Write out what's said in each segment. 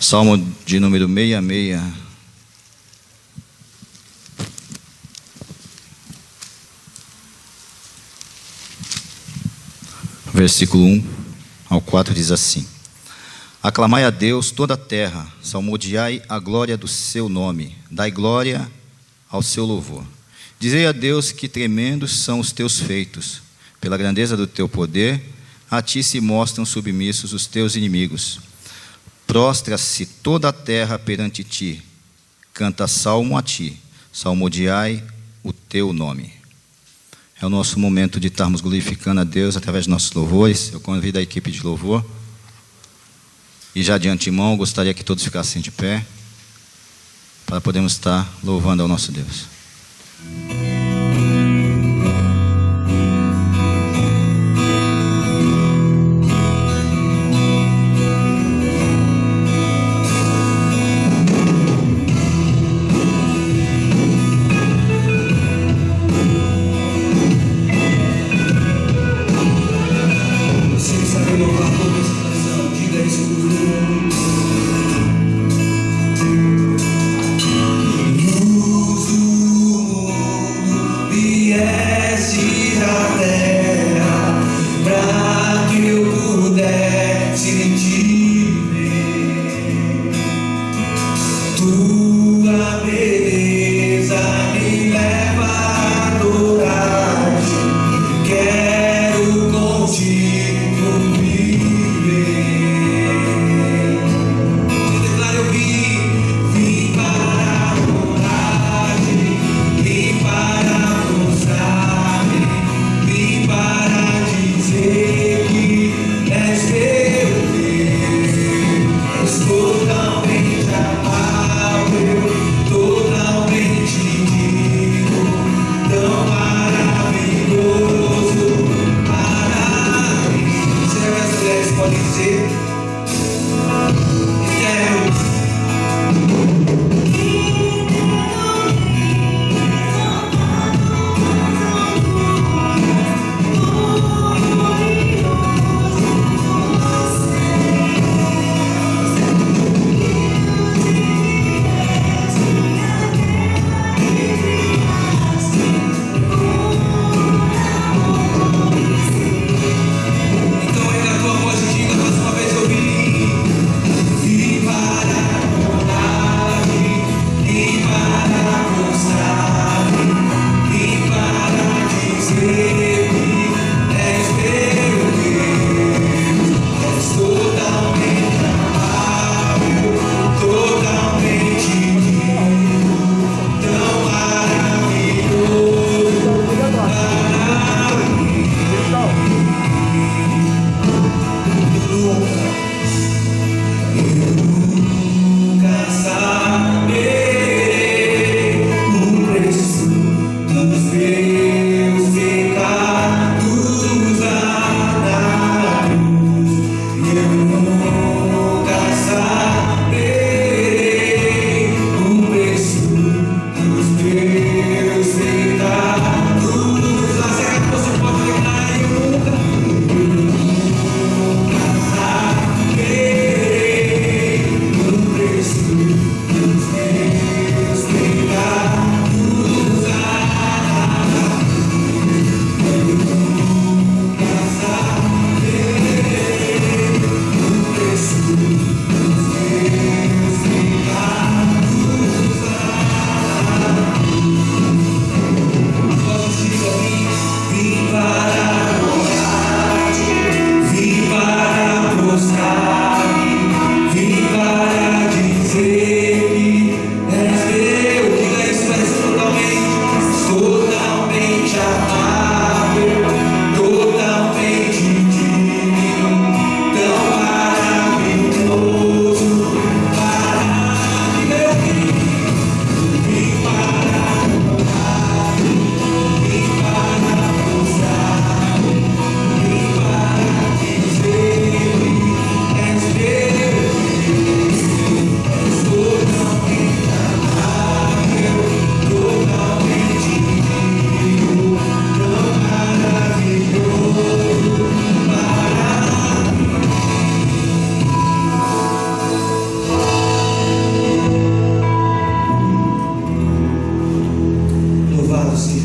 Salmo de número 66. Versículo 1 ao 4 diz assim: Aclamai a Deus toda a terra, salmodiai a glória do seu nome, dai glória ao seu louvor. Dizei a Deus que tremendos são os teus feitos, pela grandeza do teu poder, a ti se mostram submissos os teus inimigos. Prostra-se toda a terra perante ti, canta salmo a ti, salmodiai o teu nome. É o nosso momento de estarmos glorificando a Deus através de nossos louvores. Eu convido a equipe de louvor. E já de antemão, gostaria que todos ficassem de pé, para podermos estar louvando ao nosso Deus. Para mostrar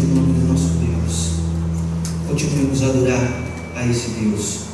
o nome do nosso Deus. Continuemos a adorar a esse Deus.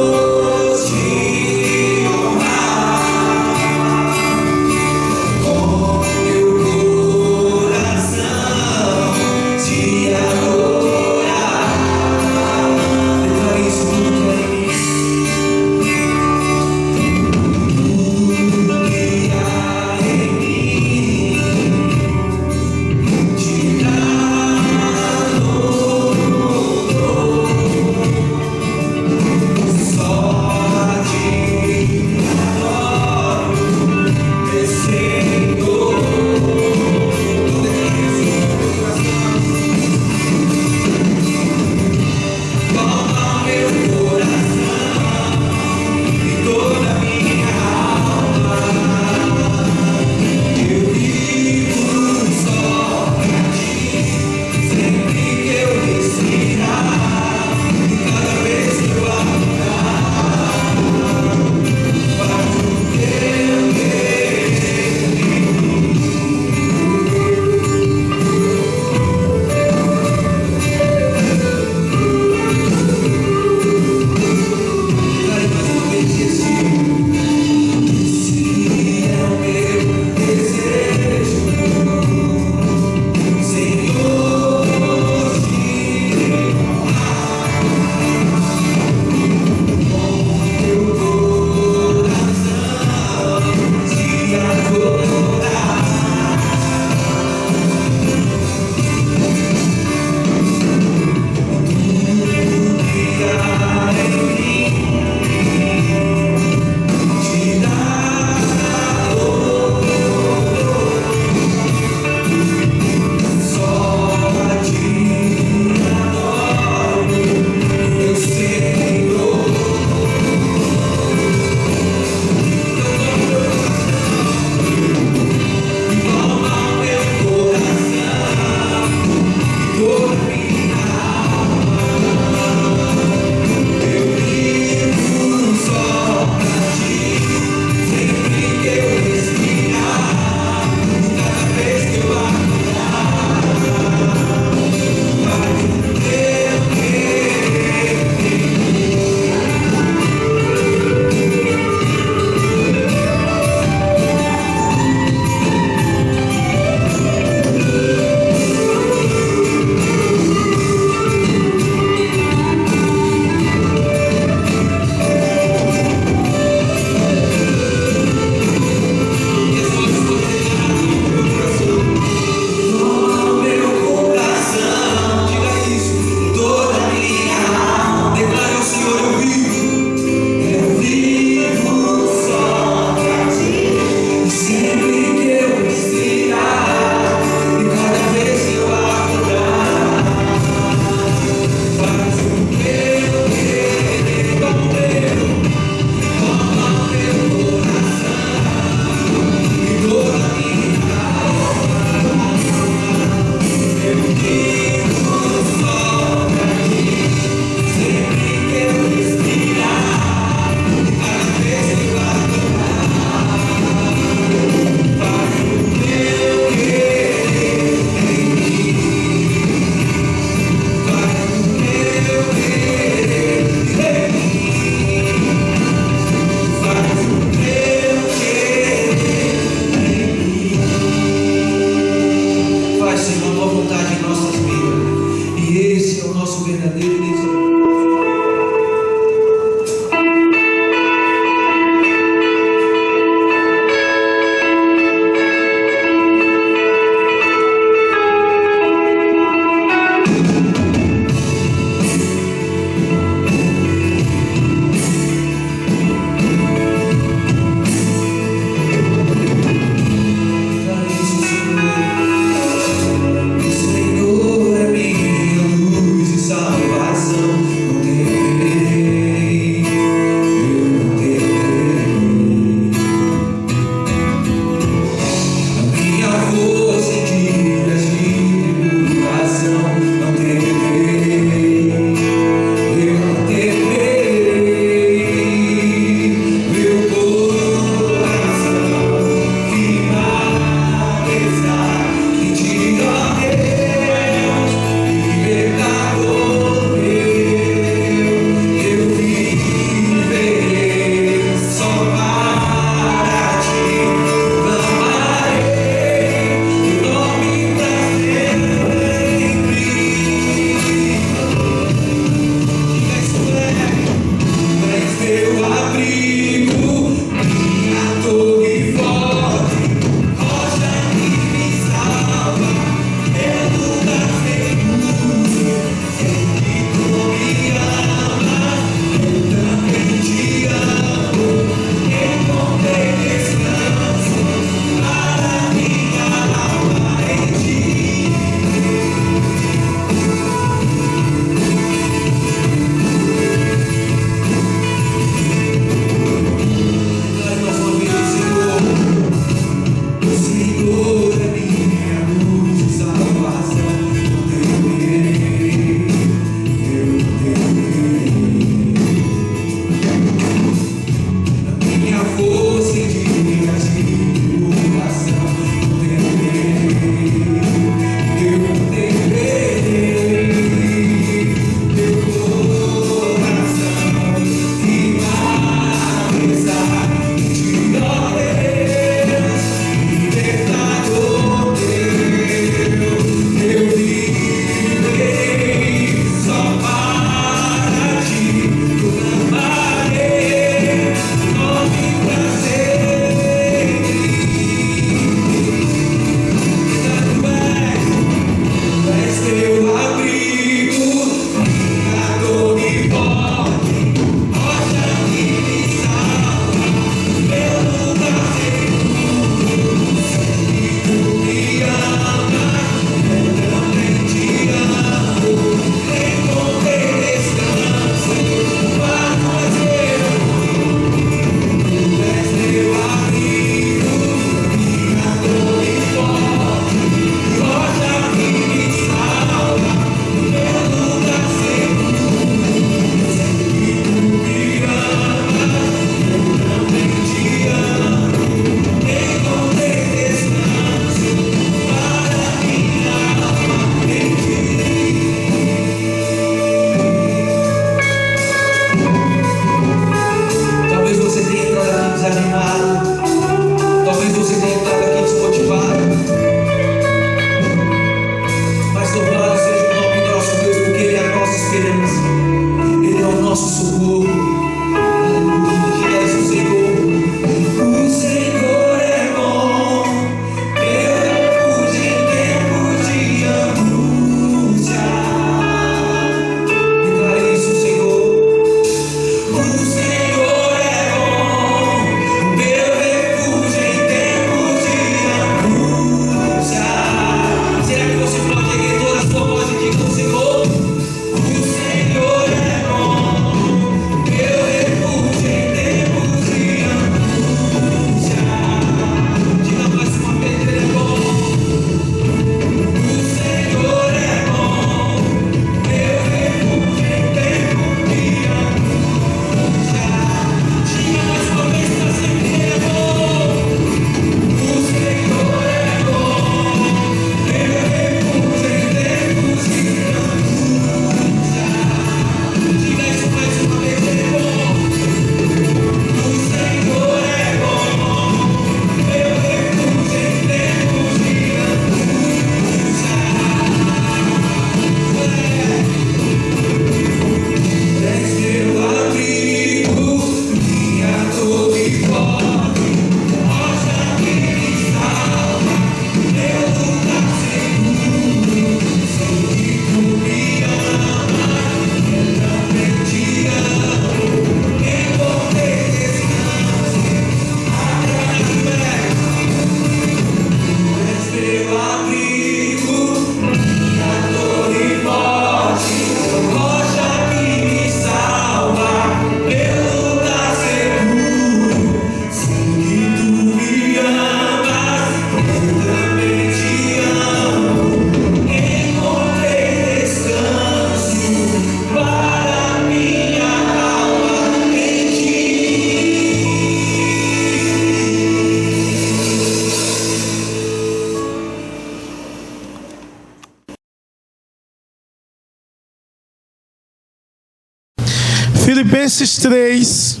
Filipenses 3,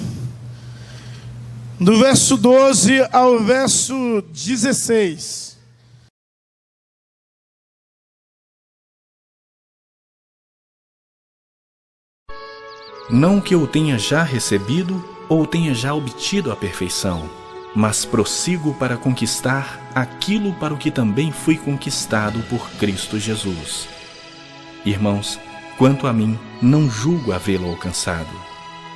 do verso 12 ao verso 16. Não que eu tenha já recebido ou tenha já obtido a perfeição, mas prossigo para conquistar aquilo para o que também fui conquistado por Cristo Jesus. Irmãos, quanto a mim, não julgo havê-lo alcançado,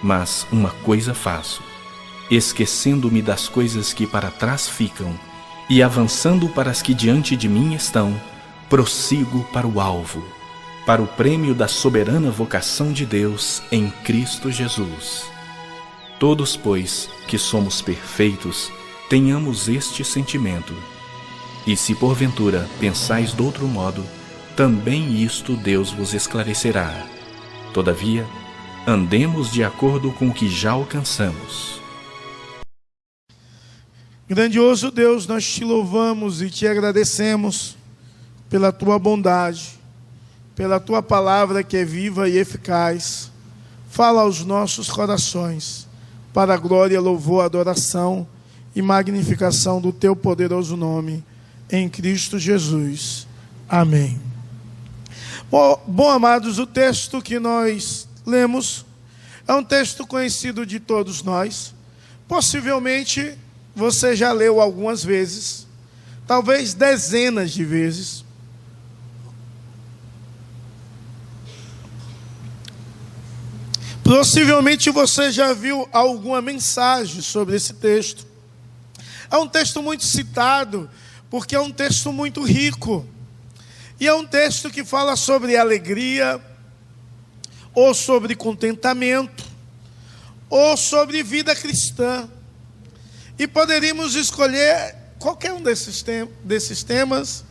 mas uma coisa faço, esquecendo-me das coisas que para trás ficam e avançando para as que diante de mim estão, prossigo para o alvo, para o prêmio da soberana vocação de Deus em Cristo Jesus. Todos, pois, que somos perfeitos, tenhamos este sentimento. E se porventura pensais de outro modo, também isto Deus vos esclarecerá. Todavia, andemos de acordo com o que já alcançamos. Grandioso Deus, nós te louvamos e te agradecemos pela tua bondade, pela tua palavra que é viva e eficaz. Fala aos nossos corações, para a glória, louvor, adoração e magnificação do teu poderoso nome, em Cristo Jesus. Amém. Bom, amados, o texto que nós lemos é um texto conhecido de todos nós. Possivelmente você já leu algumas vezes, talvez dezenas de vezes. Possivelmente você já viu alguma mensagem sobre esse texto. É um texto muito citado, porque é um texto muito rico. E é um texto que fala sobre alegria, ou sobre contentamento, ou sobre vida cristã. E poderíamos escolher qualquer um desses temas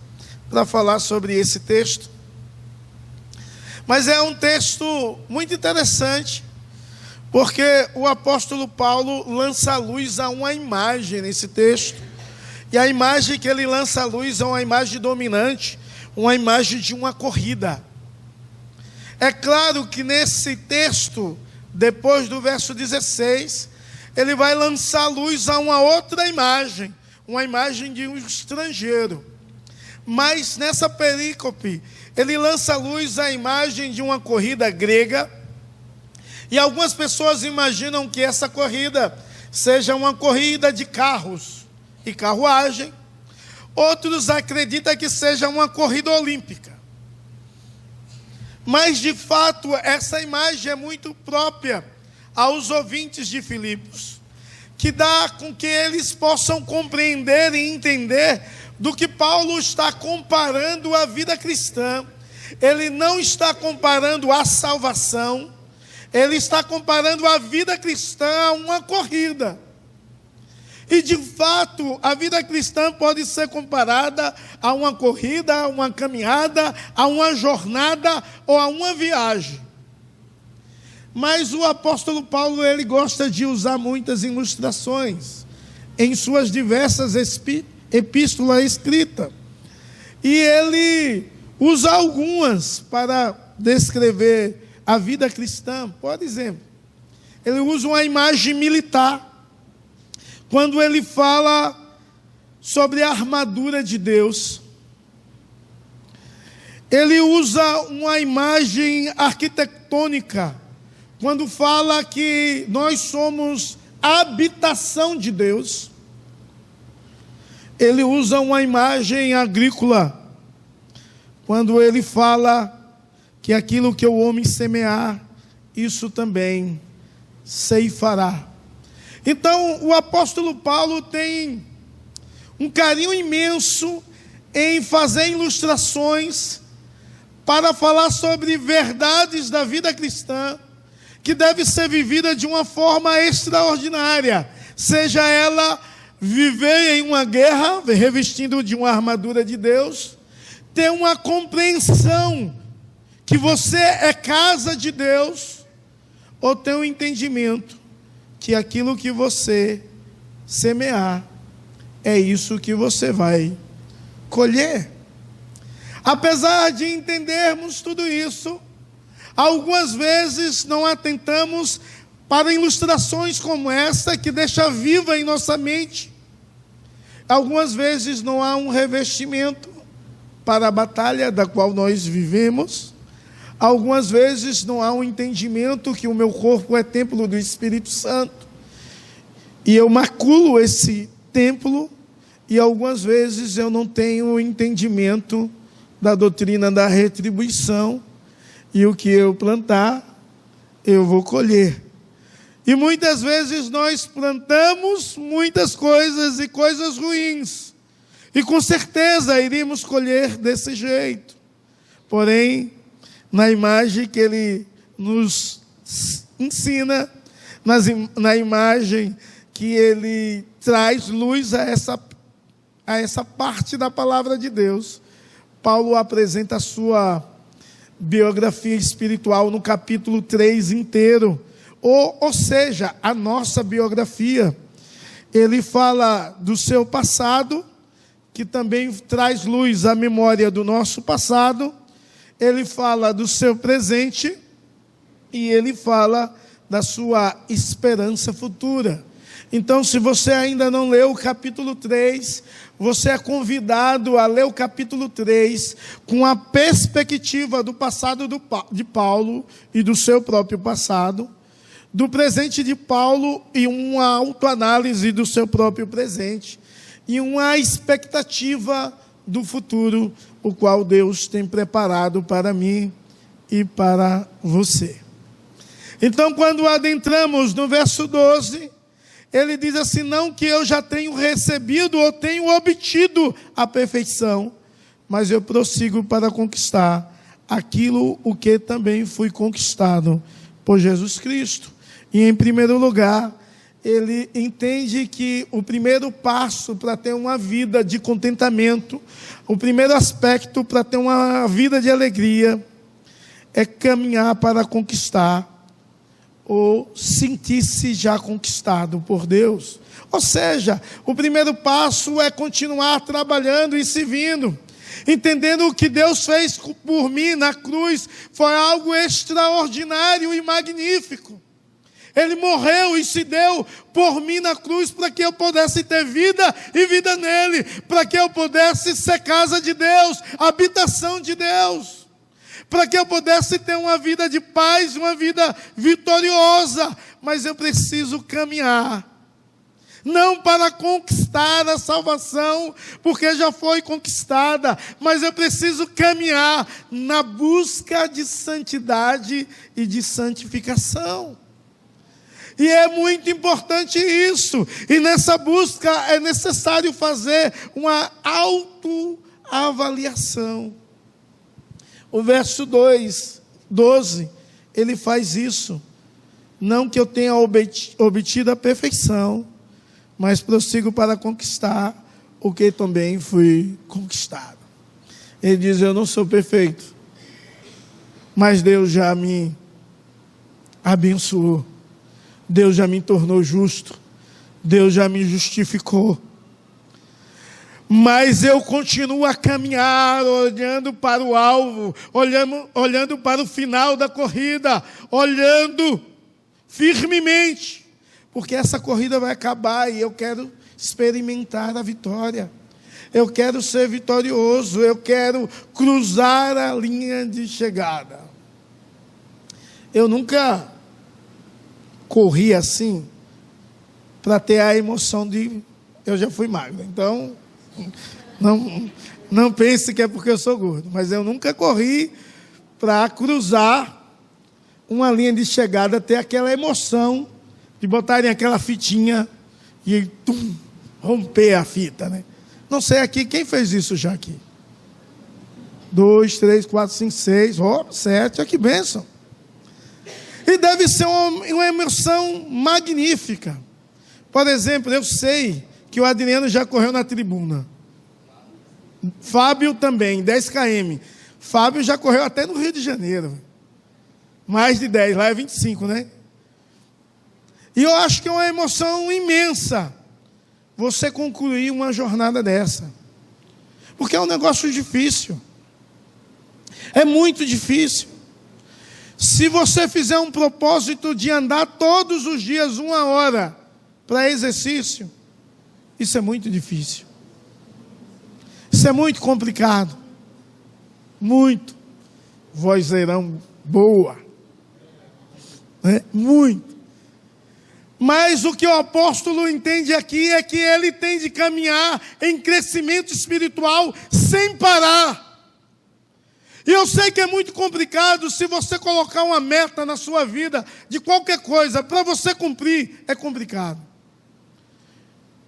para falar sobre esse texto. Mas é um texto muito interessante, porque o apóstolo Paulo lança a luz a uma imagem nesse texto. E a imagem que ele lança a luz é uma imagem dominante, uma imagem de uma corrida. É claro que nesse texto, depois do verso 16, ele vai lançar a luz a uma outra imagem, uma imagem de um estrangeiro. Mas nessa perícope, ele lança a luz a imagem de uma corrida grega. E algumas pessoas imaginam que essa corrida seja uma corrida de carros e carruagem. Outros acreditam que seja uma corrida olímpica. Mas, de fato, essa imagem é muito própria aos ouvintes de Filipos, que dá com que eles possam compreender e entender do que Paulo está comparando a vida cristã. Ele não está comparando a salvação, ele está comparando a vida cristã a uma corrida. E de fato, a vida cristã pode ser comparada a uma corrida, a uma caminhada, a uma jornada ou a uma viagem. Mas o apóstolo Paulo, ele gosta de usar muitas ilustrações em suas diversas epístolas escritas. E ele usa algumas para descrever a vida cristã. Por exemplo, ele usa uma imagem militar, quando ele fala sobre a armadura de Deus. Ele usa uma imagem arquitetônica, quando fala que nós somos a habitação de Deus. Ele usa uma imagem agrícola, quando ele fala que aquilo que o homem semear, isso também ceifará. Então, o apóstolo Paulo tem um carinho imenso em fazer ilustrações para falar sobre verdades da vida cristã, que deve ser vivida de uma forma extraordinária, seja ela viver em uma guerra, revestindo de uma armadura de Deus, ter uma compreensão que você é casa de Deus, ou ter um entendimento que aquilo que você semear, é isso que você vai colher. Apesar de entendermos tudo isso, Algumas vezes não atentamos para ilustrações como essa, que deixa viva em nossa mente. Algumas vezes não há um revestimento para a batalha da qual nós vivemos. Algumas vezes não há um entendimento que o meu corpo é templo do Espírito Santo. E eu maculo esse templo, e algumas vezes eu não tenho o entendimento da doutrina da retribuição, e o que eu plantar, eu vou colher. E muitas vezes nós plantamos muitas coisas e coisas ruins, e com certeza iríamos colher desse jeito. Porém, na imagem que ele nos ensina, na imagem que ele traz luz a essa parte da palavra de Deus, Paulo apresenta a sua biografia espiritual no capítulo 3 inteiro, ou seja, a nossa biografia. Ele fala do seu passado, que também traz luz à memória do nosso passado. Ele fala do seu presente e ele fala da sua esperança futura. Então, se você ainda não leu o capítulo 3, você é convidado a ler o capítulo 3 com a perspectiva do passado de Paulo e do seu próprio passado, do presente de Paulo e uma autoanálise do seu próprio presente, e uma expectativa do futuro, o qual Deus tem preparado para mim e para você. Então, quando adentramos no verso 12, ele diz assim: não que eu já tenho recebido ou tenho obtido a perfeição, mas eu prossigo para conquistar aquilo o que também fui conquistado por Jesus Cristo. E em primeiro lugar, ele entende que o primeiro passo para ter uma vida de contentamento, o primeiro aspecto para ter uma vida de alegria, é caminhar para conquistar, ou sentir-se já conquistado por Deus. Ou seja, o primeiro passo é continuar trabalhando e servindo, entendendo o que Deus fez por mim na cruz foi algo extraordinário e magnífico. Ele morreu e se deu por mim na cruz para que eu pudesse ter vida e vida nele, para que eu pudesse ser casa de Deus, habitação de Deus, para que eu pudesse ter uma vida de paz, uma vida vitoriosa. Mas eu preciso caminhar, não para conquistar a salvação, porque já foi conquistada, mas eu preciso caminhar na busca de santidade e de santificação. E é muito importante isso, e nessa busca é necessário fazer uma autoavaliação. O verso 12, ele faz isso. Não que eu tenha obtido a perfeição, mas prossigo para conquistar o que também fui conquistado. Ele diz: eu não sou perfeito, mas Deus já me abençoou. Deus já me tornou justo. Deus já me justificou. Mas eu continuo a caminhar, olhando para o alvo, olhando para o final da corrida, olhando firmemente, porque essa corrida vai acabar e eu quero experimentar a vitória. Eu quero ser vitorioso, eu quero cruzar a linha de chegada. Eu nunca corri assim para ter a emoção de... Eu já fui magro, então não pense que é porque eu sou gordo, mas eu nunca corri para cruzar uma linha de chegada, ter aquela emoção de botarem aquela fitinha e romper a fita, né? Não sei aqui, quem fez isso já aqui? 2, 3, 4, 5, 6, 7, olha que bênção. E deve ser uma emoção magnífica. Por exemplo, eu sei que o Adriano já correu na tribuna. Fábio também, 10 km. Fábio já correu até no Rio de Janeiro. Mais de 10, lá é 25, né? E eu acho que é uma emoção imensa você concluir uma jornada dessa. Porque é um negócio difícil. É muito difícil. Se você fizer um propósito de andar todos os dias 1 hora para exercício, isso é muito difícil. Isso é muito complicado. Muito. Vozeirão boa. Muito. Mas o que o apóstolo entende aqui é que ele tem de caminhar em crescimento espiritual sem parar. E eu sei que é muito complicado se você colocar uma meta na sua vida de qualquer coisa, para você cumprir, é complicado.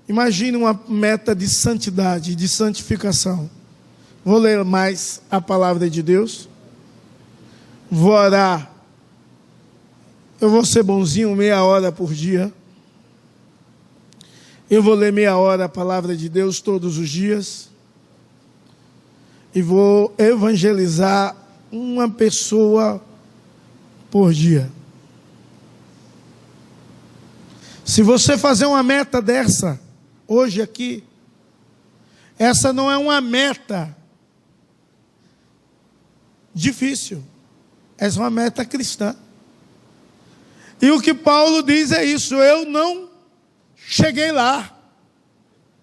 Imagine uma meta de santidade, de santificação. Vou ler mais a palavra de Deus. Vou orar. Eu vou ser bonzinho 30 minutos por dia. Eu vou ler 30 minutos a palavra de Deus todos os dias. E vou evangelizar uma pessoa por dia. Se você fazer uma meta dessa, hoje aqui, essa não é uma meta difícil. Essa é uma meta cristã. E o que Paulo diz é isso: eu não cheguei lá,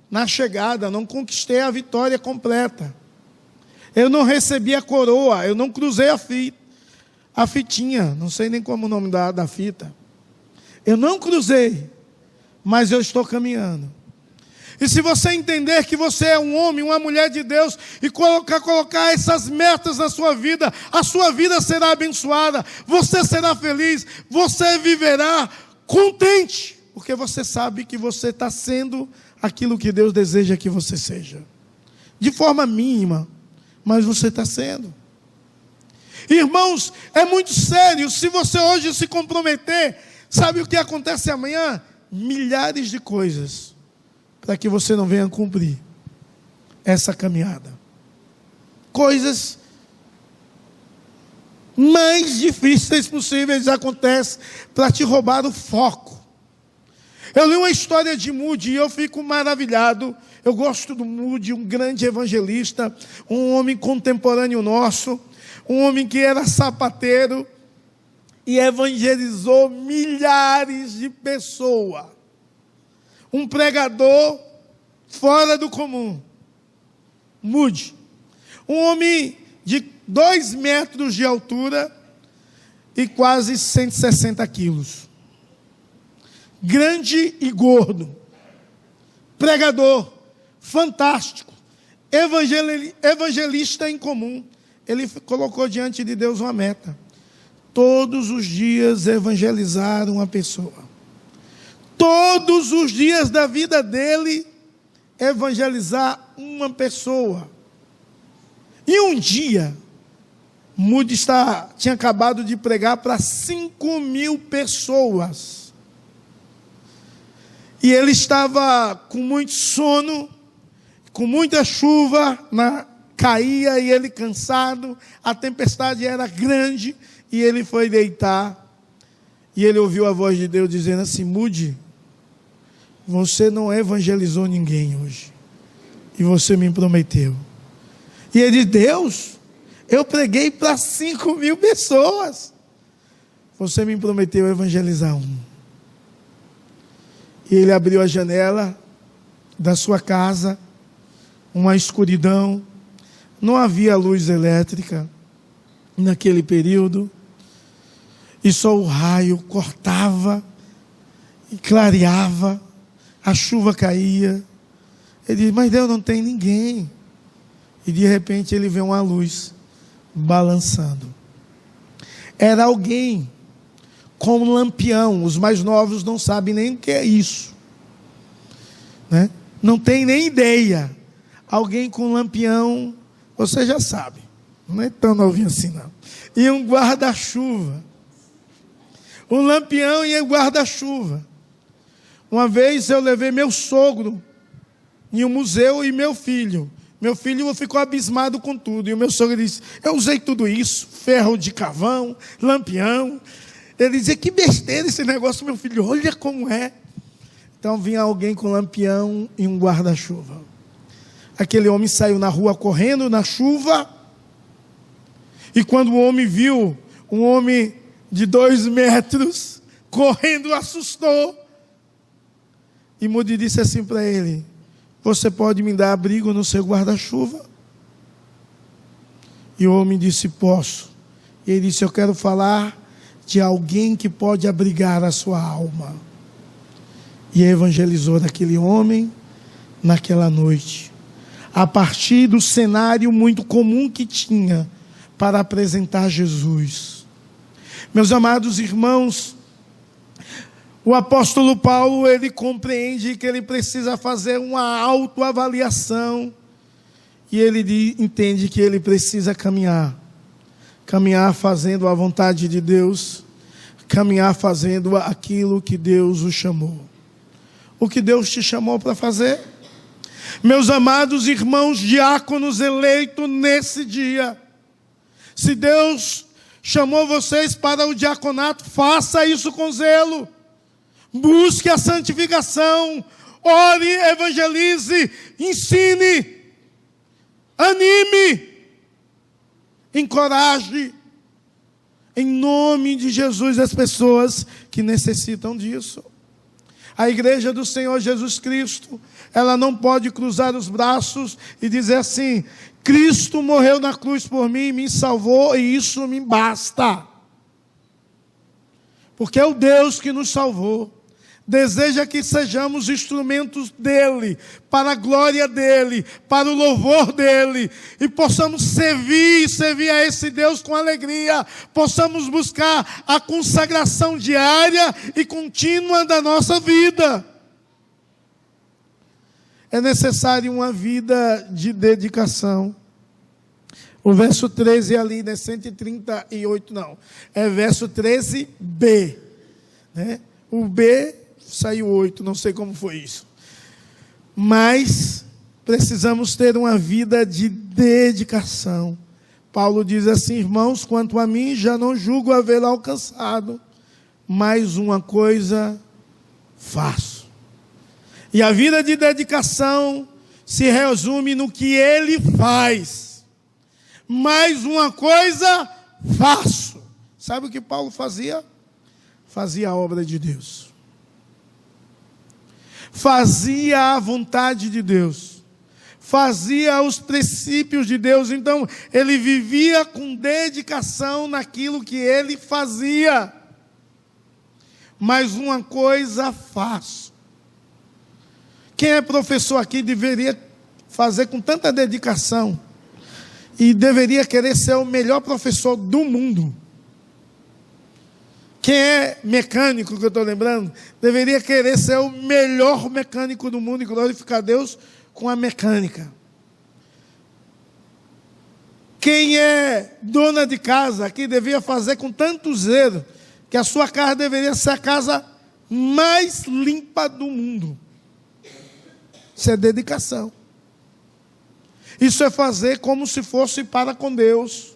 na chegada, não conquistei a vitória completa. Eu não recebi a coroa, eu não cruzei a fitinha, não sei nem como o nome da fita. Eu não cruzei, mas eu estou caminhando. E se você entender que você é um homem, uma mulher de Deus, e colocar essas metas na sua vida, a sua vida será abençoada, você será feliz, você viverá contente, porque você sabe que você está sendo aquilo que Deus deseja que você seja. De forma mínima, mas você está sendo. Irmãos, é muito sério. Se você hoje se comprometer, sabe o que acontece amanhã? Milhares de coisas para que você não venha cumprir essa caminhada. Coisas mais difíceis possíveis acontecem para te roubar o foco. Eu li uma história de Moody e eu fico maravilhado. Eu gosto do Moody, um grande evangelista, um homem contemporâneo nosso, um homem que era sapateiro e evangelizou milhares de pessoas. Um pregador fora do comum. Moody, um homem de 2 metros de altura e quase 160 quilos. Grande e gordo. Pregador fantástico, evangelista em comum. Ele colocou diante de Deus uma meta: todos os dias evangelizar uma pessoa. Todos os dias da vida dele, evangelizar uma pessoa. E um dia, Moody tinha acabado de pregar para 5.000 pessoas. E ele estava com muito sono, com muita chuva, caía e ele cansado, a tempestade era grande, e ele foi deitar, e ele ouviu a voz de Deus dizendo assim: Moody, você não evangelizou ninguém hoje, e você me prometeu. E ele disse: Deus, eu preguei para 5.000 pessoas, você me prometeu evangelizar um. E ele abriu a janela da sua casa, uma escuridão, não havia luz elétrica naquele período, e só o raio cortava e clareava, a chuva caía. Ele disse: mas Deus, não tem ninguém. E de repente ele vê uma luz balançando. Era alguém com um lampião. Os mais novos não sabem nem o que é isso, né? Não tem nem ideia. Alguém com um lampião, você já sabe, não é tão novinho assim não. E um guarda-chuva. Um lampião e um guarda-chuva. Uma vez eu levei meu sogro em um museu e meu filho ficou abismado com tudo. E o meu sogro disse: eu usei tudo isso, ferro de carvão, lampião. Ele dizia: que besteira esse negócio, meu filho, olha como é. Então vinha alguém com lampião e um guarda-chuva. Aquele homem saiu na rua correndo na chuva, e quando o homem viu um homem de 2 metros, correndo, assustou. E Moody disse assim para ele: você pode me dar abrigo no seu guarda-chuva? E o homem disse: posso. E ele disse: eu quero falar de alguém que pode abrigar a sua alma. E evangelizou daquele homem naquela noite, a partir do cenário muito comum que tinha para apresentar Jesus. Meus amados irmãos, o apóstolo Paulo, ele compreende que ele precisa fazer uma autoavaliação, e ele entende que ele precisa caminhar fazendo a vontade de Deus, caminhar fazendo aquilo que Deus o chamou. O que Deus te chamou para fazer? Meus amados irmãos diáconos eleitos nesse dia, se Deus chamou vocês para o diaconato, faça isso com zelo. Busque a santificação, ore, evangelize, ensine, anime, encoraje, em nome de Jesus, as pessoas que necessitam disso. A igreja do Senhor Jesus Cristo, ela não pode cruzar os braços e dizer assim: Cristo morreu na cruz por mim, me salvou e isso me basta. Porque é o Deus que nos salvou. Deseja que sejamos instrumentos dEle, para a glória dEle, para o louvor dEle, e possamos servir a esse Deus com alegria, possamos buscar a consagração diária e contínua da nossa vida. É necessário uma vida de dedicação. O verso 13 ali, né? 138, não. É verso 13b. Né? O B saiu 8, não sei como foi isso. Mas precisamos ter uma vida de dedicação. Paulo diz assim: irmãos, quanto a mim, já não julgo havê-lo alcançado, mas uma coisa faço. E a vida de dedicação se resume no que ele faz. Mais uma coisa faço. Sabe o que Paulo fazia? Fazia a obra de Deus. Fazia a vontade de Deus. Fazia os princípios de Deus. Então, ele vivia com dedicação naquilo que ele fazia. Mas uma coisa faço. Quem é professor aqui deveria fazer com tanta dedicação e deveria querer ser o melhor professor do mundo. Quem é mecânico, que eu estou lembrando, deveria querer ser o melhor mecânico do mundo e glorificar Deus com a mecânica. Quem é dona de casa aqui deveria fazer com tanto zelo que a sua casa deveria ser a casa mais limpa do mundo. Isso é dedicação. Isso é fazer como se fosse para com Deus.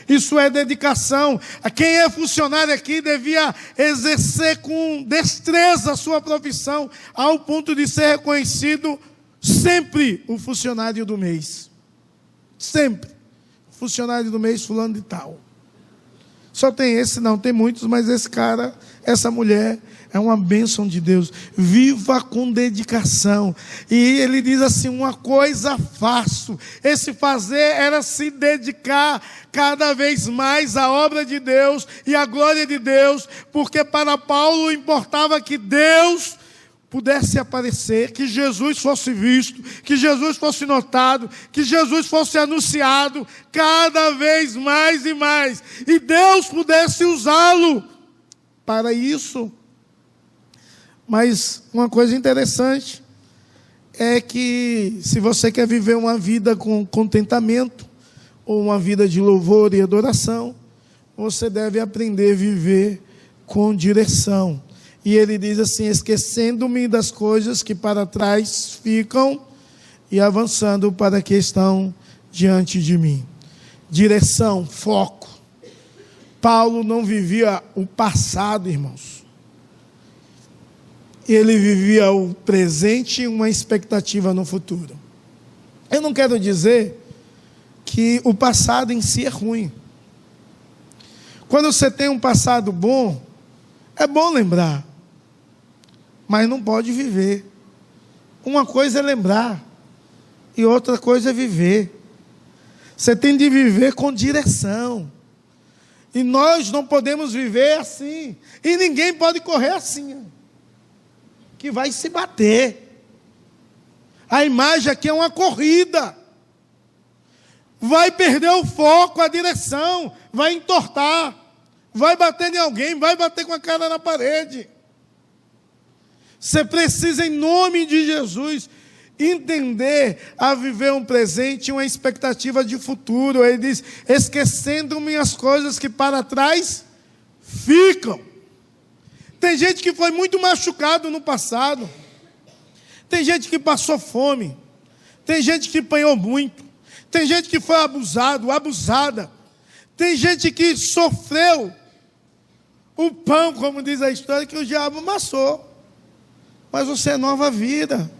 Isso é dedicação. Quem é funcionário aqui devia exercer com destreza a sua profissão, ao ponto de ser reconhecido sempre o funcionário do mês. Sempre. Funcionário do mês fulano de tal. Só tem esse, não, tem muitos, mas esse cara, essa mulher, é uma bênção de Deus. Viva com dedicação. E ele diz assim: uma coisa faço. Esse fazer era se dedicar cada vez mais à obra de Deus e à glória de Deus, porque para Paulo importava que Deus pudesse aparecer, que Jesus fosse visto, que Jesus fosse notado, que Jesus fosse anunciado cada vez mais e mais, e Deus pudesse usá-lo para isso. Mas uma coisa interessante é que, se você quer viver uma vida com contentamento, ou uma vida de louvor e adoração, você deve aprender a viver com direção. E ele diz assim: esquecendo-me das coisas que para trás ficam e avançando para que estão diante de mim. Direção, foco. Paulo não vivia o passado, irmãos. Ele vivia o presente e uma expectativa no futuro. Eu não quero dizer que o passado em si é ruim. Quando você tem um passado bom, é bom lembrar, mas não pode viver. Uma coisa é lembrar e outra coisa é viver. Você tem de viver com direção. E nós não podemos viver assim. E ninguém pode correr assim, que vai se bater. A imagem aqui é uma corrida. Vai perder o foco, a direção, vai entortar, vai bater em alguém, vai bater com a cara na parede. Você precisa, em nome de Jesus, entender a viver um presente e uma expectativa de futuro. Ele diz, esquecendo-me as coisas que para trás ficam. Tem gente que foi muito machucado no passado. Tem gente que passou fome. Tem gente que apanhou muito. Tem gente que foi abusado, abusada. Tem gente que sofreu o pão, como diz a história, que o diabo amassou. Mas você é nova vida.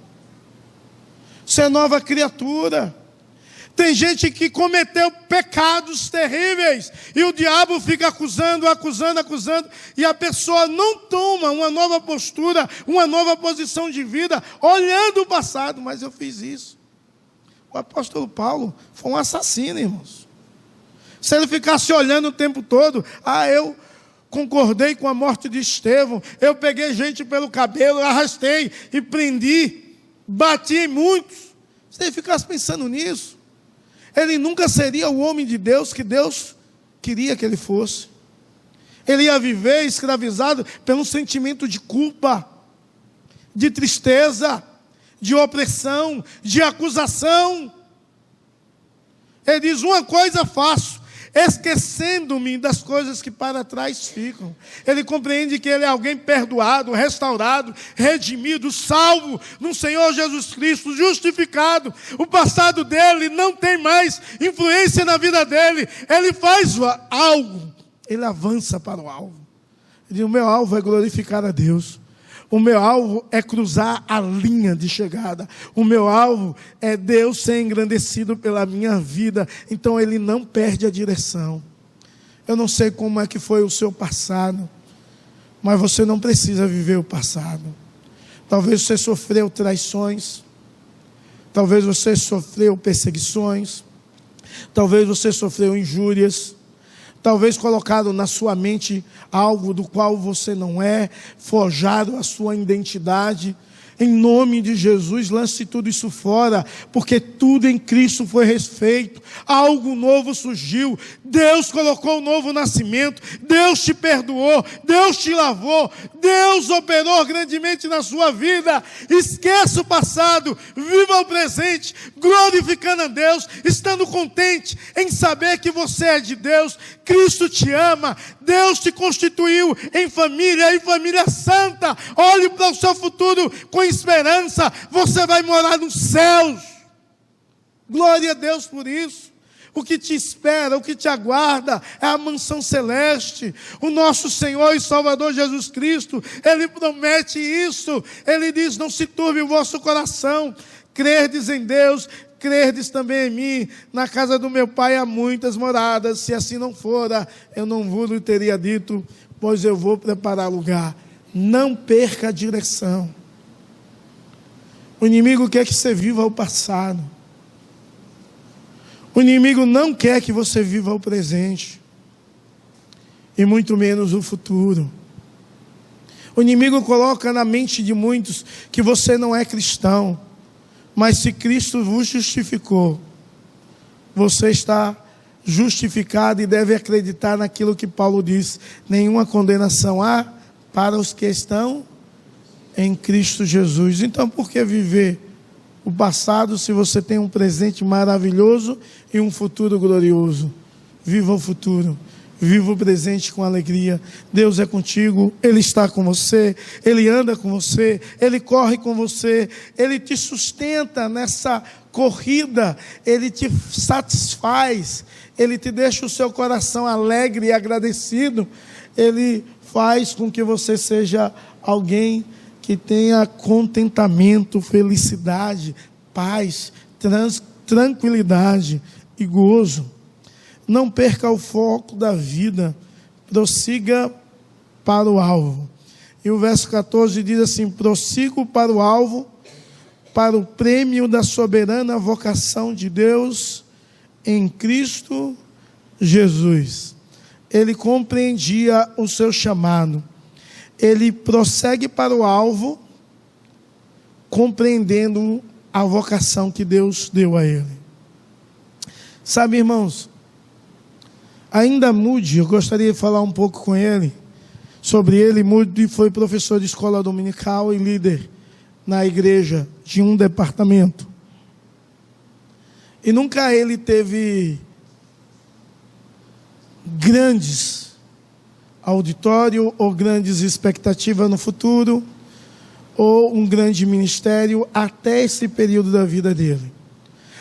Você é nova criatura. Tem gente que cometeu pecados terríveis e o diabo fica acusando, e a pessoa não toma uma nova postura, uma nova posição de vida, olhando o passado. Mas eu fiz isso. O apóstolo Paulo foi um assassino, irmãos. Se ele ficasse olhando o tempo todo, eu concordei com a morte de Estevão, eu peguei gente pelo cabelo, arrastei e prendi, bati em muitos. Se ele ficasse pensando nisso, ele nunca seria o homem de Deus que Deus queria que ele fosse. Ele ia viver escravizado pelo sentimento de culpa, de tristeza, de opressão, de acusação. Ele diz, uma coisa faço, esquecendo-me das coisas que para trás ficam. Ele compreende que ele é alguém perdoado, restaurado, redimido, salvo no Senhor Jesus Cristo, justificado. O passado dele não tem mais influência na vida dele. Ele faz algo, ele avança para o alvo. Ele diz, o meu alvo é glorificar a Deus. O meu alvo é cruzar a linha de chegada. O meu alvo é Deus ser engrandecido pela minha vida. Então ele não perde a direção. Eu não sei como é que foi o seu passado, mas você não precisa viver o passado. Talvez você sofreu traições. Talvez você sofreu perseguições. Talvez você sofreu injúrias. Talvez colocaram na sua mente algo do qual você não é, forjaram a sua identidade. Em nome de Jesus, lance tudo isso fora, porque tudo em Cristo foi refeito, algo novo surgiu, Deus colocou um novo nascimento, Deus te perdoou, Deus te lavou, Deus operou grandemente na sua vida. Esqueça o passado, viva o presente, glorificando a Deus, estando contente em saber que você é de Deus, Cristo te ama, Deus te constituiu em família santa. Olhe para o seu futuro com esperança, você vai morar nos céus. Glória a Deus por isso. O que te espera, o que te aguarda é a mansão celeste. O nosso Senhor e Salvador Jesus Cristo, Ele promete isso. Ele diz, não se turbe o vosso coração, crerdes em Deus, crerdes também em mim. Na casa do meu Pai há muitas moradas. Se assim não fora, eu não vos teria dito, pois eu vou preparar lugar. Não perca a direção. O inimigo quer que você viva o passado. O inimigo não quer que você viva o presente, e muito menos o futuro. O inimigo coloca na mente de muitos que você não é cristão, mas se Cristo vos justificou, você está justificado e deve acreditar naquilo que Paulo diz: nenhuma condenação há para os que estão em Cristo Jesus. Então, por que viver o passado se você tem um presente maravilhoso e um futuro glorioso? Viva o futuro, viva o presente com alegria. Deus é contigo, Ele está com você, Ele anda com você, Ele corre com você, Ele te sustenta nessa corrida, Ele te satisfaz, Ele te deixa o seu coração alegre e agradecido, Ele faz com que você seja alguém que tenha contentamento, felicidade, paz, tranquilidade e gozo. Não perca o foco da vida prossiga para o alvo. E o verso 14 diz assim: prossigo para o alvo, para o prêmio da soberana vocação de Deus em Cristo Jesus. Ele compreendia o seu chamado. Ele prossegue para o alvo, compreendendo a vocação que Deus deu a ele. Sabe, irmãos, ainda Moody, eu gostaria de falar um pouco com ele, sobre ele. Moody foi professor de escola dominical e líder na igreja de um departamento. E nunca ele teve grandes auditório ou grandes expectativas no futuro, ou um grande ministério até esse período da vida dele.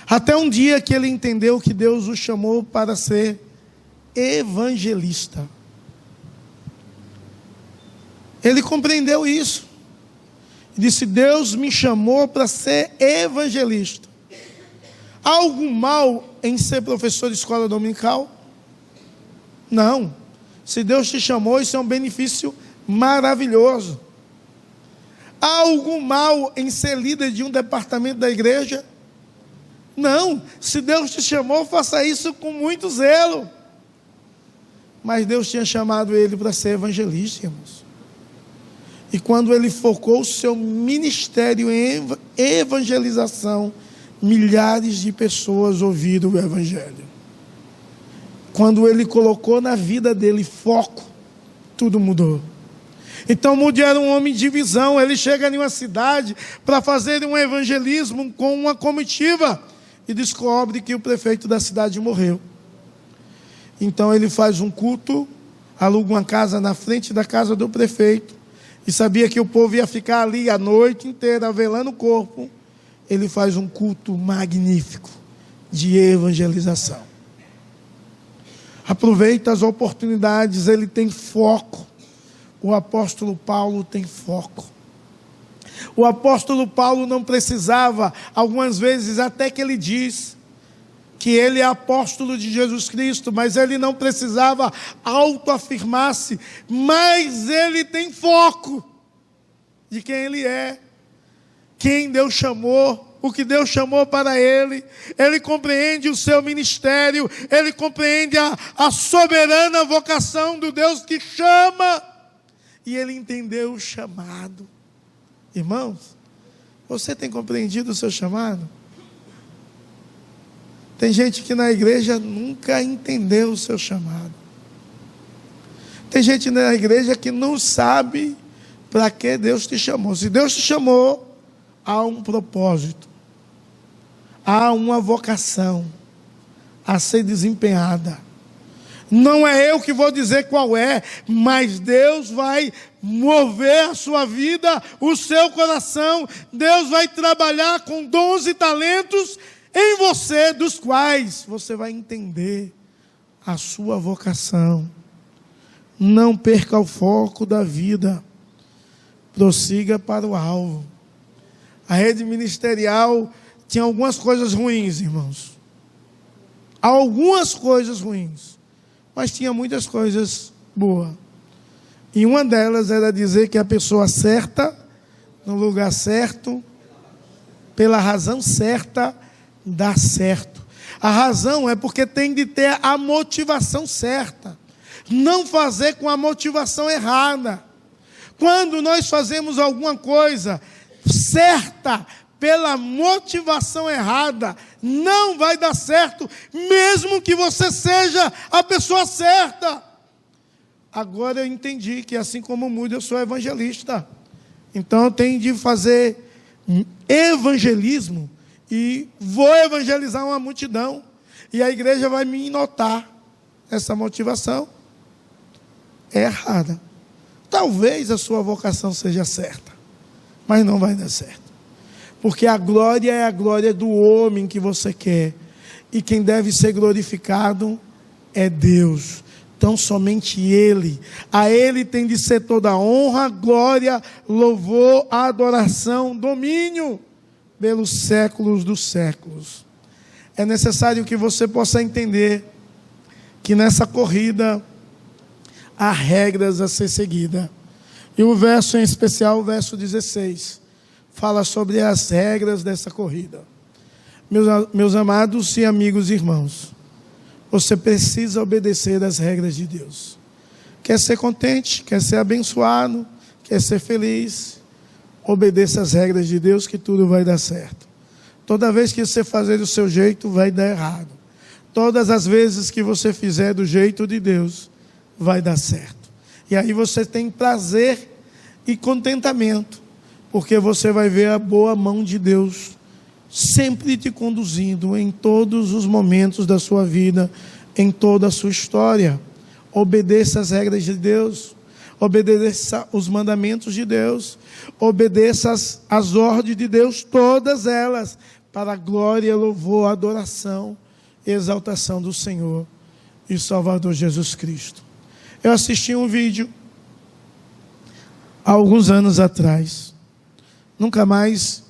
Até um dia que ele entendeu que Deus o chamou para ser evangelista. Ele compreendeu isso. Disse: Deus me chamou para ser evangelista. Há algum mal em ser professor de escola dominical? Não. Se Deus te chamou, isso é um benefício maravilhoso. Há algum mal em ser líder de um departamento da igreja? Não. Se Deus te chamou, faça isso com muito zelo. Mas Deus tinha chamado ele para ser evangelista, irmãos. E quando ele focou o seu ministério em evangelização, milhares de pessoas ouviram o evangelho. Quando ele colocou na vida dele foco, tudo mudou. Então Moody era um homem de visão. Ele chega em uma cidade para fazer um evangelismo com uma comitiva e descobre que o prefeito da cidade morreu. Então ele faz um culto, aluga uma casa na frente da casa do prefeito, e sabia que o povo ia ficar ali a noite inteira velando o corpo. Ele faz um culto magnífico de evangelização. Aproveita as oportunidades, ele tem foco. O apóstolo Paulo tem foco. O apóstolo Paulo não precisava, algumas vezes até que ele diz que ele é apóstolo de Jesus Cristo, mas ele não precisava autoafirmar-se, mas ele tem foco de quem ele é, quem Deus chamou, o que Deus chamou para ele. Ele compreende o seu ministério, ele compreende a soberana vocação do Deus que chama, e ele entendeu o chamado. Irmãos, você tem compreendido o seu chamado? Tem gente que na igreja nunca entendeu o seu chamado. Tem gente na igreja que não sabe para que Deus te chamou. Se Deus te chamou, há um propósito, há uma vocação a ser desempenhada. Não é eu que vou dizer qual é, mas Deus vai mover a sua vida, o seu coração. Deus vai trabalhar com dons e talentos em você, dos quais você vai entender a sua vocação. Não perca o foco da vida. Prossiga para o alvo. A rede ministerial tinha algumas coisas ruins, irmãos. Algumas coisas ruins. Mas tinha muitas coisas boas. E uma delas era dizer que a pessoa certa, no lugar certo, pela razão certa, dá certo. A razão é porque tem de ter a motivação certa. Não fazer com a motivação errada. Quando nós fazemos alguma coisa certa pela motivação errada, não vai dar certo, mesmo que você seja a pessoa certa. Agora eu entendi que assim como Moody, eu sou evangelista. Então eu tenho de fazer evangelismo e vou evangelizar uma multidão. E a igreja vai me notar. Essa motivação é errada. Talvez a sua vocação seja certa, mas não vai dar certo. Porque a glória é a glória do homem que você quer. E quem deve ser glorificado é Deus. Então somente Ele. A Ele tem de ser toda a honra, glória, louvor, adoração, domínio pelos séculos dos séculos. É necessário que você possa entender que nessa corrida há regras a ser seguidas. E o verso em especial, o verso 16, fala sobre as regras dessa corrida. Meus amados e amigos e irmãos, você precisa obedecer às regras de Deus. Quer ser contente, quer ser abençoado, quer ser feliz, obedeça às regras de Deus que tudo vai dar certo. Toda vez que você fazer do seu jeito, vai dar errado. Todas as vezes que você fizer do jeito de Deus, vai dar certo. E aí você tem prazer e contentamento, porque você vai ver a boa mão de Deus sempre te conduzindo em todos os momentos da sua vida, em toda a sua história. Obedeça às regras de Deus, obedeça os mandamentos de Deus, obedeça as ordens de Deus, todas elas, para a glória, louvor, adoração e exaltação do Senhor e Salvador Jesus Cristo. Eu assisti um vídeo há alguns anos atrás. Nunca mais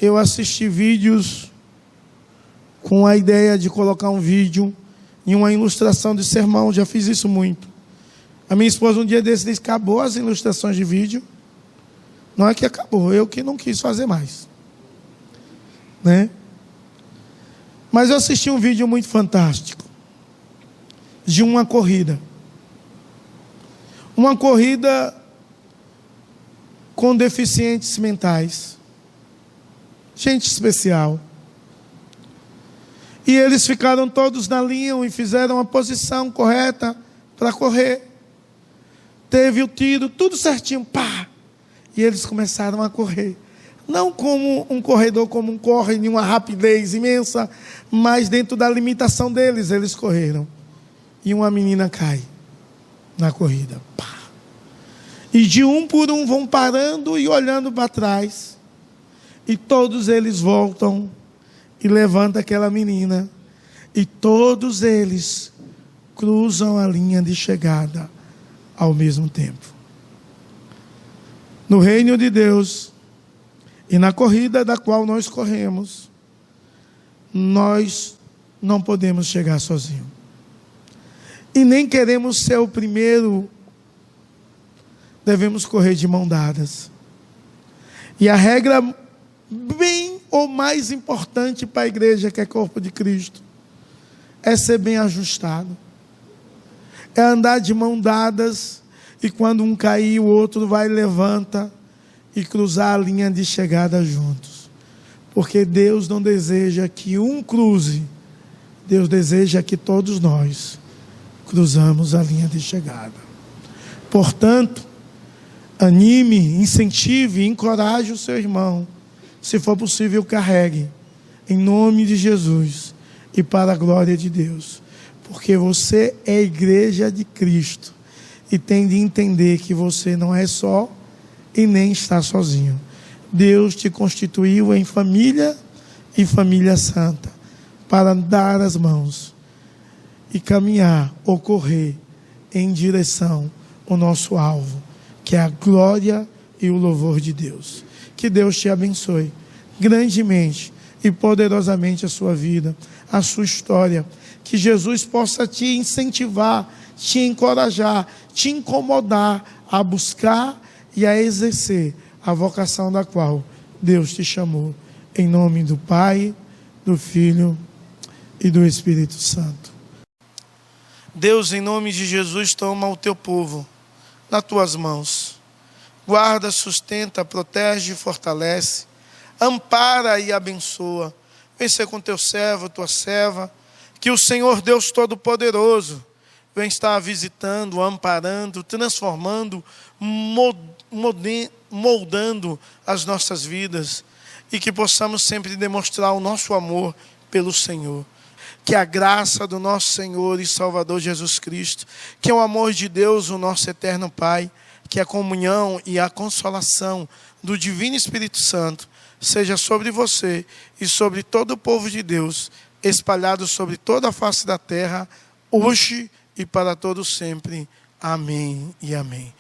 eu assisti vídeos com a ideia de colocar um vídeo em uma ilustração de sermão. Já fiz isso muito. A minha esposa um dia desse disse: acabou as ilustrações de vídeo. Não é que acabou, eu que não quis fazer mais, né? Mas eu assisti um vídeo muito fantástico de uma corrida com deficientes mentais, gente especial. E eles ficaram todos na linha e fizeram a posição correta para correr. Teve o tiro, tudo certinho, pá! E eles começaram a correr. Não como um corredor comum corre em uma rapidez imensa, mas dentro da limitação deles, eles correram. E uma menina cai na corrida. Pá! E de um por um vão parando e olhando para trás. E todos eles voltam e levantam aquela menina. E todos eles cruzam a linha de chegada ao mesmo tempo. No reino de Deus e na corrida da qual nós corremos, nós não podemos chegar sozinhos. E nem queremos ser o primeiro. Devemos correr de mão dadas. E a regra bem ou mais importante para a igreja, que é corpo de Cristo, é ser bem ajustado. É andar de mão dadas, e quando um cair, o outro vai, levanta e cruzar a linha de chegada juntos. Porque Deus não deseja que um cruze, Deus deseja que todos nós cruzamos a linha de chegada. Portanto, anime, incentive, encoraje o seu irmão. Se for possível, carregue, em nome de Jesus e para a glória de Deus. Porque você é a igreja de Cristo e tem de entender que você não é só e nem está sozinho. Deus te constituiu em família e família santa para dar as mãos e caminhar ou correr em direção ao nosso alvo, que é a glória e o louvor de Deus. Que Deus te abençoe grandemente e poderosamente a sua vida, a sua história. Que Jesus possa te incentivar, te encorajar, te incomodar a buscar e a exercer a vocação da qual Deus te chamou. Em nome do Pai, do Filho e do Espírito Santo. Deus, em nome de Jesus, toma o teu povo nas tuas mãos. Guarda, sustenta, protege e fortalece. Ampara e abençoa. Vem ser com teu servo, tua serva. Que o Senhor Deus Todo-Poderoso vem estar visitando, amparando, transformando, moldando as nossas vidas. E que possamos sempre demonstrar o nosso amor pelo Senhor. Que a graça do nosso Senhor e Salvador Jesus Cristo, que é o amor de Deus, o nosso eterno Pai, que a comunhão e a consolação do Divino Espírito Santo seja sobre você e sobre todo o povo de Deus, espalhado sobre toda a face da terra, hoje e para todo sempre. Amém e amém.